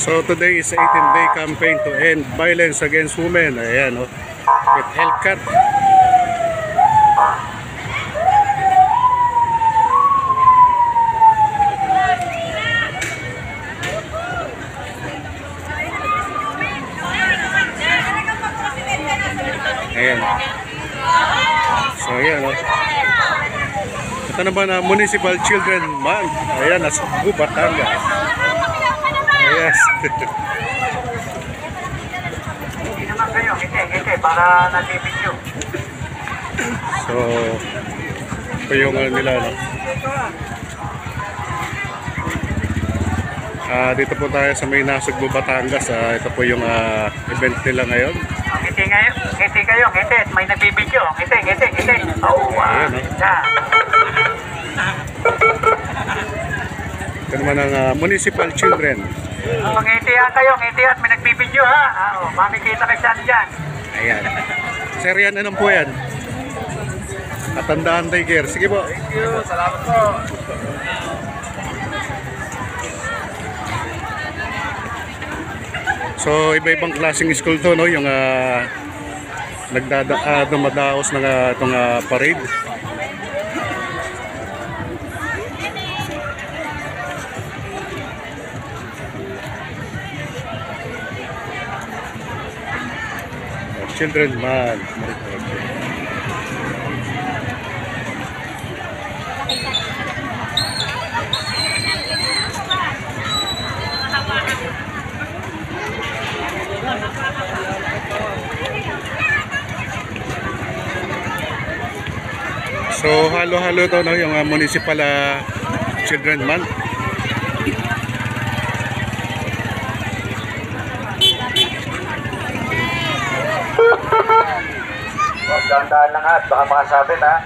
So today is 18-day campaign to end violence against women. Ayan, oh. With Hellcat. Ayan. So ayan, oh. Ito naman na Municipal Children Month. Ayan, nasa Batangas. Yes. Hindi naman kayo, hindi, para nag-video. So, ito yung nila, no? Dito po tayo sa may Nasugbu, Batangas. Ito po yung event nila ngayon. Ngiti kayo, may nag-video. Ngiti. Oh, wow. Ayan, no? Ito naman ang Municipal Children. Ngiti at may nag-video ha. Makikita kayo saan dyan. Ayan. Sir, yan, anong po yan? Katandaan Tiger. Sige po. Thank you, salamat po. So, iba-ibang klaseng school to, no? Yung dumadaos ng itong parade. Children Month. So halo-halo to, no, yung Municipal Children Month. Dahan-dahan lang ha, baka makasabit ha.